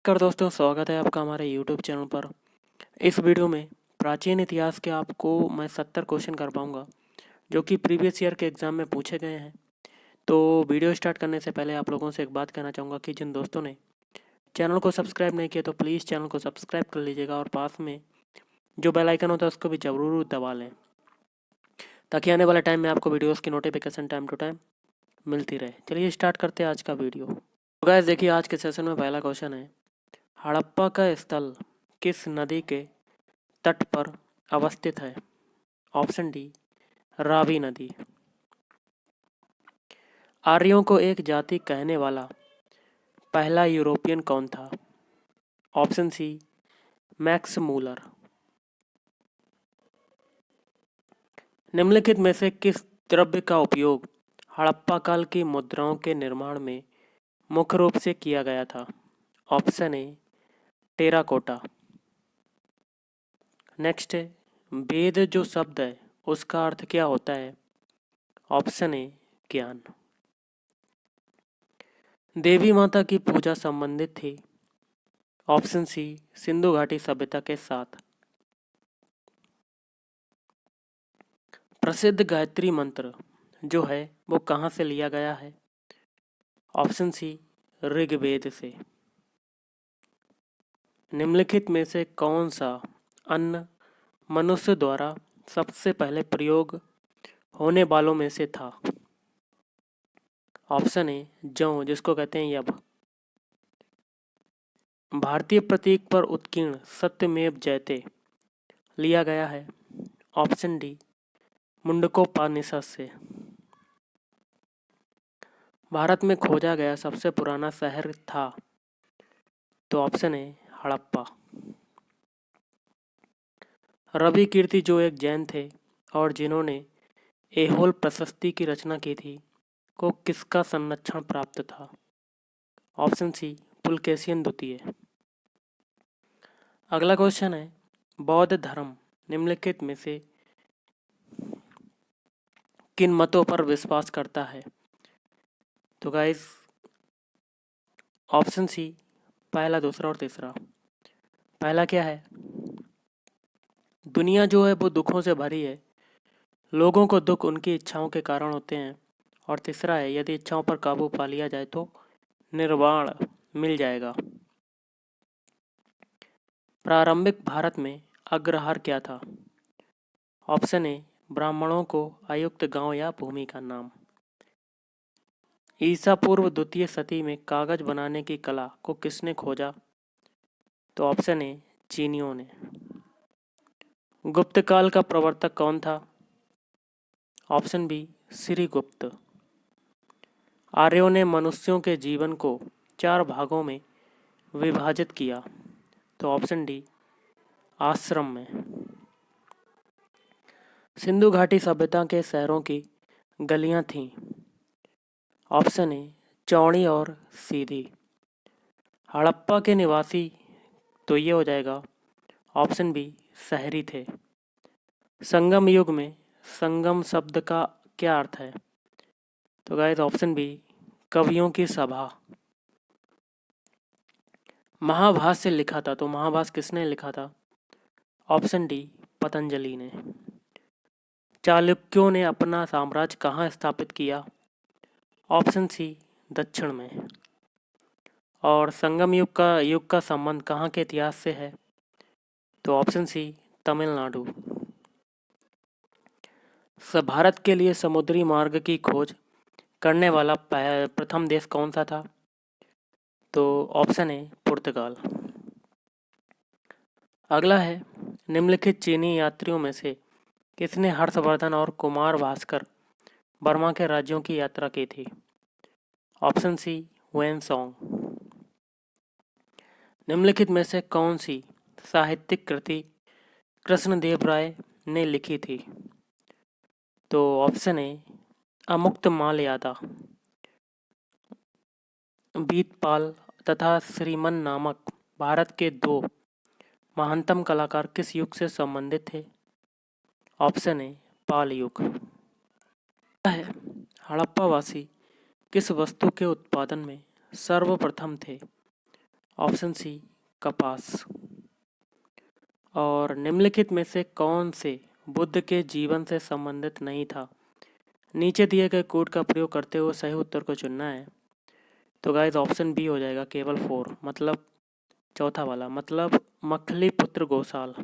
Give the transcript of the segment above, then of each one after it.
नमस्कार दोस्तों, स्वागत है आपका हमारे YouTube चैनल पर। इस वीडियो में प्राचीन इतिहास के आपको मैं 70 क्वेश्चन कर पाऊंगा जो कि प्रीवियस ईयर के एग्ज़ाम में पूछे गए हैं। तो वीडियो स्टार्ट करने से पहले आप लोगों से एक बात कहना चाहूँगा कि जिन दोस्तों ने चैनल को सब्सक्राइब नहीं किया तो प्लीज़ चैनल को सब्सक्राइब कर लीजिएगा और पास में जो बेल आइकन होता है उसको भी ज़रूर दबा लें ताकि आने वाले टाइम में आपको वीडियोज़ की नोटिफिकेशन टाइम टू टाइम मिलती रहे। चलिए स्टार्ट करते हैं आज का वीडियो। तो गाइस देखिए, आज के सेशन में पहला क्वेश्चन है, हड़प्पा का स्थल किस नदी के तट पर अवस्थित है? ऑप्शन डी, रावी नदी। आर्यों को एक जाति कहने वाला पहला यूरोपियन कौन था? Option C, Max Muller. निम्नलिखित में से किस द्रव्य का उपयोग हड़प्पा काल की मुद्राओं के निर्माण में मुख्य रूप से किया गया था? ऑप्शन ए, टेराकोटा। नेक्स्ट है, वेद जो शब्द है उसका अर्थ क्या होता है? ऑप्शन ए, ज्ञान। देवी माता की पूजा संबंधित थी? ऑप्शन सी, सिंधु घाटी सभ्यता के साथ। प्रसिद्ध गायत्री मंत्र जो है वो कहाँ से लिया गया है? ऑप्शन सी, ऋग्वेद से। निम्नलिखित में से कौन सा अन्न मनुष्य द्वारा सबसे पहले प्रयोग होने वालों में से था? ऑप्शन ए, जौ जिसको कहते हैं यब। भारतीय प्रतीक पर उत्कीर्ण सत्यमेव जयते लिया गया है? ऑप्शन डी, मुंडकोपनिषद से। भारत में खोजा गया सबसे पुराना शहर था? तो ऑप्शन ए, हड़प्पा। रवि कीर्ति जो एक जैन थे और जिन्होंने ऐहोल प्रशस्ति की रचना की थी को किसका संरक्षण प्राप्त था? ऑप्शन सी, पुलकेशिन द्वितीय। अगला क्वेश्चन है, बौद्ध धर्म निम्नलिखित में से किन मतों पर विश्वास करता है? तो गाइस, ऑप्शन सी, पहला, दूसरा और तीसरा। पहला क्या है? दुनिया जो है वो दुखों से भरी है, लोगों को दुख उनकी इच्छाओं के कारण होते हैं। और तीसरा है, यदि इच्छाओं पर काबू पा लिया जाए तो निर्वाण मिल जाएगा। प्रारंभिक भारत में अग्रहार क्या था? ऑप्शन ए, ब्राह्मणों को अयुक्त गांव या भूमि का नाम। ईसा पूर्व द्वितीय शती में कागज बनाने की कला को किसने खोजा? तो ऑप्शन ए, चीनियों ने। गुप्त काल का प्रवर्तक कौन था? Option B, Srigupta. आर्यों ने मनुष्यों के जीवन को 4 भागों में विभाजित किया? तो ऑप्शन डी, आश्रम में। सिंधु घाटी सभ्यता के शहरों की गलियां थीं? ऑप्शन ए, चौड़ी और सीधी। हड़प्पा के निवासी, तो ये हो जाएगा ऑप्शन बी, शहरी थे। संगम युग में संगम शब्द का क्या अर्थ है? तो गाइस, ऑप्शन बी, कवियों की सभा। महाभाष्य लिखा था, तो महाभाष्य किसने लिखा था? ऑप्शन डी, पतंजलि ने। चालुक्यों ने अपना साम्राज्य कहाँ स्थापित किया? ऑप्शन सी, दक्षिण में। और संगम युग का संबंध कहाँ के इतिहास से है? तो ऑप्शन सी, तमिलनाडु। भारत के लिए समुद्री मार्ग की खोज करने वाला प्रथम देश कौन सा था? तो ऑप्शन ए, पुर्तगाल। अगला है, निम्नलिखित चीनी यात्रियों में से किसने हर्षवर्धन और कुमार भास्कर बर्मा के राज्यों की यात्रा की थी? ऑप्शन सी, वेनसोंग। निम्नलिखित में से कौन सी साहित्यिक कृति कृष्णदेव राय ने लिखी थी? तो ऑप्शन ए, अमुक्तमाल्यादा। बीतपाल तथा श्रीमन नामक भारत के 2 महानतम कलाकार किस युग से संबंधित थे? ऑप्शन ए, पाल युग। है, हड़प्पावासी किस वस्तु के उत्पादन में सर्वप्रथम थे? ऑप्शन सी कपास। और निम्नलिखित में से कौन से बुद्ध के जीवन से संबंधित नहीं था? नीचे दिए गए कोड का प्रयोग करते हुए सही उत्तर को चुनना है। तो गाइस ऑप्शन बी हो जाएगा केवल 4, मतलब चौथा वाला, मतलब मखली पुत्र गोसाल।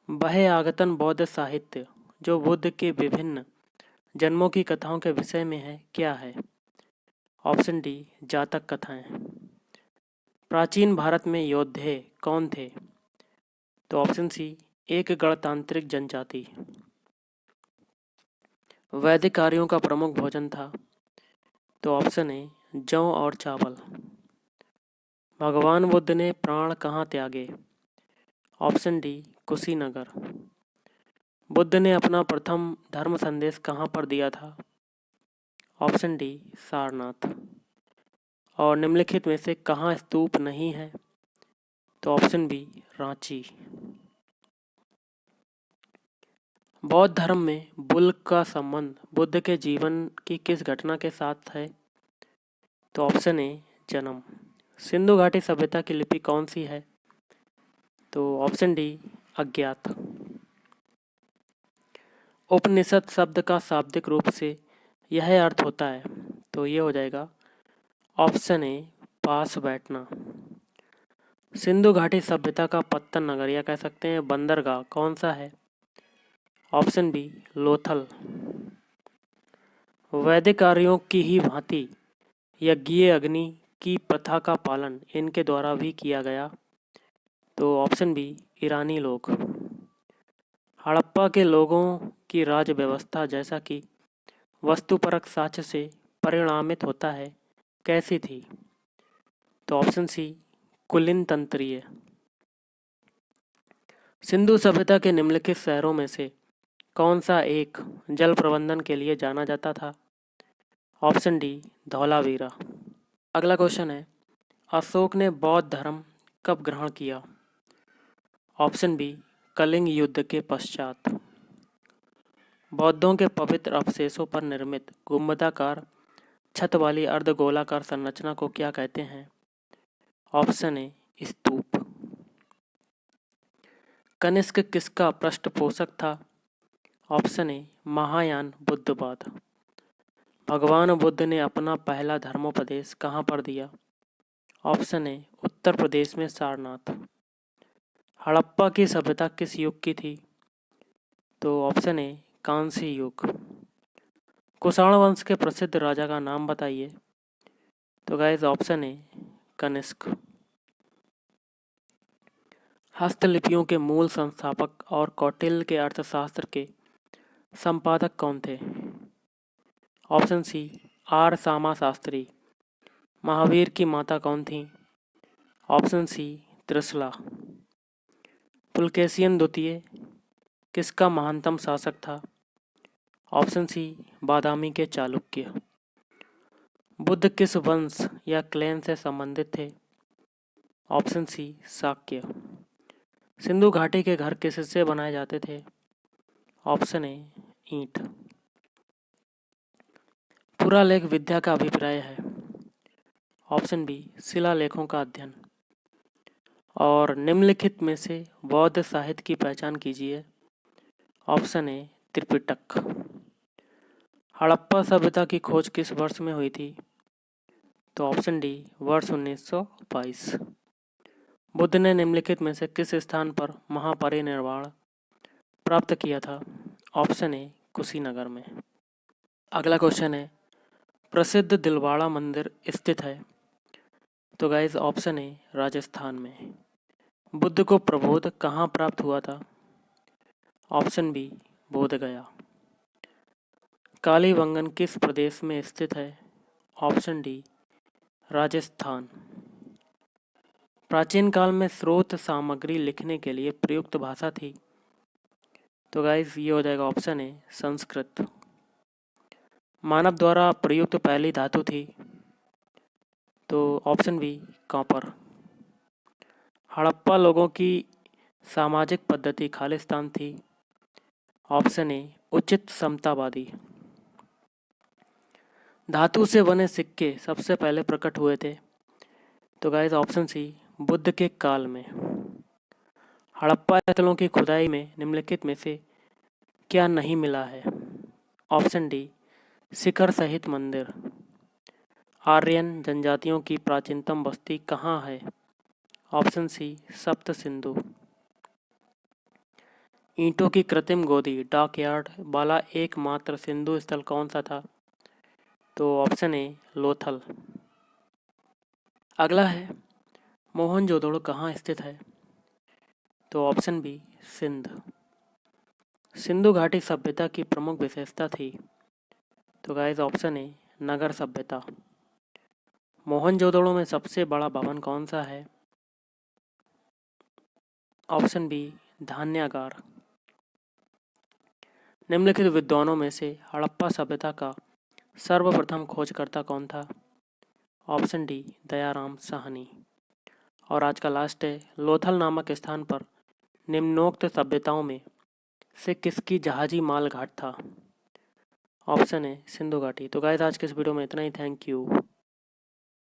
वह आगतन बौद्ध साहित्य जो बुद्ध के विभिन्न जन्मों की कथाओं के विषय में है क्या है? ऑप्शन डी जातक कथाएं। प्राचीन भारत में योद्धे कौन थे? तो ऑप्शन सी एक गणतांत्रिक जनजाति। वैदिक आर्यों का प्रमुख भोजन था? तो ऑप्शन ए जौ और चावल। भगवान बुद्ध ने प्राण कहाँ त्यागे? Option D Kushinagar. बुद्ध ने अपना प्रथम धर्म संदेश कहाँ पर दिया था? Option D Sarnath. और निम्नलिखित में से कहाँ स्तूप नहीं है? तो ऑप्शन बी रांची। बौद्ध धर्म में बुल का संबंध बुद्ध के जीवन की किस घटना के साथ है? तो ऑप्शन ए जन्म। सिंधु घाटी सभ्यता की लिपि कौन सी है? तो ऑप्शन डी अज्ञात। उपनिषद शब्द का शाब्दिक रूप से यह अर्थ होता है? तो ये हो जाएगा ऑप्शन ए पास बैठना। सिंधु घाटी सभ्यता का पत्तन नगर या कह सकते हैं बंदरगाह कौन सा है? Option B Lothal. वैदिक आर्यों की ही भांति यज्ञीय अग्नि की प्रथा का पालन इनके द्वारा भी किया गया? तो ऑप्शन बी ईरानी लोग। हड़प्पा के लोगों की राज व्यवस्था जैसा कि वस्तुपरक साक्ष्य से परिणामित होता है कैसी थी? तो ऑप्शन सी कुलीन तंत्रीय। सिंधु सभ्यता के निम्नलिखित शहरों में से कौन सा एक जल प्रबंधन के लिए जाना जाता था? Option D Dholavira. अगला क्वेश्चन है, अशोक ने बौद्ध धर्म कब ग्रहण किया? ऑप्शन बी कलिंग युद्ध के पश्चात। बौद्धों के पवित्र अवशेषों पर निर्मित गुंबदाकार छत वाली अर्धगोलाकार संरचना को क्या कहते हैं? ऑप्शन ए स्तूप। कनिष्क किसका पृष्ठपोषक था? ऑप्शन ए महायान बुद्धवाद। भगवान बुद्ध ने अपना पहला धर्मोपदेश कहाँ पर दिया? ऑप्शन ए उत्तर प्रदेश में सारनाथ। हड़प्पा की सभ्यता किस युग की थी? तो ऑप्शन ए कांस्य युग। कुषाण वंश के प्रसिद्ध राजा का नाम बताइए। तो गाइस ऑप्शन ए कनिष्क। हस्तलिपियों के मूल संस्थापक और कौटिल्य के अर्थशास्त्र के संपादक कौन थे? ऑप्शन सी आर सामा शास्त्री। महावीर की माता कौन थी? ऑप्शन सी त्रिशला। पुलकेशियन द्वितीय किसका महानतम शासक था? ऑप्शन सी बादामी के चालुक्य। बुद्ध किस वंश या क्लैन से संबंधित थे? Option C Shakya. सिंधु घाटी के घर किससे बनाए जाते थे? ऑप्शन ए ईंट। पुरालेख विद्या का अभिप्राय है? ऑप्शन बी शिलालेखों का अध्ययन। और निम्नलिखित में से बौद्ध साहित्य की पहचान कीजिए। Option A Tripitaka. हड़प्पा सभ्यता की खोज किस वर्ष में हुई थी? तो ऑप्शन डी वर्ष 1922। बुद्ध ने निम्नलिखित में से किस स्थान पर महापरिनिर्वाण प्राप्त किया था? ऑप्शन ए कुशीनगर में। अगला क्वेश्चन है, प्रसिद्ध दिलवाड़ा मंदिर स्थित है? तो गाइस ऑप्शन ए राजस्थान में। बुद्ध को प्रबोध कहाँ प्राप्त हुआ था? Option B Bodhgaya. कालीबंगन किस प्रदेश में स्थित है? Option D Rajasthan. प्राचीन काल में स्रोत सामग्री लिखने के लिए प्रयुक्त भाषा थी? तो गाइस ये हो जाएगा ऑप्शन ए संस्कृत। मानव द्वारा प्रयुक्त पहली धातु थी? तो ऑप्शन बी कॉपर। हड़प्पा लोगों की सामाजिक पद्धति खालिस्तान थी? ऑप्शन ए उचित समतावादी। धातु से बने सिक्के सबसे पहले प्रकट हुए थे? तो गाइस ऑप्शन सी, बुद्ध के काल में। हड़प्पा स्थलों की खुदाई में निम्नलिखित में से क्या नहीं मिला है? ऑप्शन डी, शिखर सहित मंदिर। आर्यन जनजातियों की प्राचीनतम बस्ती कहाँ है? ऑप्शन सी, सप्त सिंधु। ईंटों की कृत्रिम गोदी डॉकयार्ड वाला एकमात्र सिंधु स्थल कौन सा था? तो ऑप्शन ए, लोथल। अगला है, मोहनजोदड़ो कहाँ स्थित है? तो ऑप्शन बी, सिंध। सिंधु घाटी सभ्यता की प्रमुख विशेषता थी? तो गाइस ऑप्शन ए, नगर सभ्यता। मोहनजोदड़ो में सबसे बड़ा भवन कौन सा है? ऑप्शन बी, धान्यागार। निम्नलिखित विद्वानों में से हड़प्पा सभ्यता का सर्वप्रथम खोजकर्ता कौन था? Option D, Dayaram Sahni. और आज का लास्ट है, लोथल नामक स्थान पर निम्नोक्त सभ्यताओं में से किसकी जहाजी माल घाट था? ऑप्शन है, सिंधु घाटी। तो गाइस आज के इस वीडियो में इतना ही। Thank you.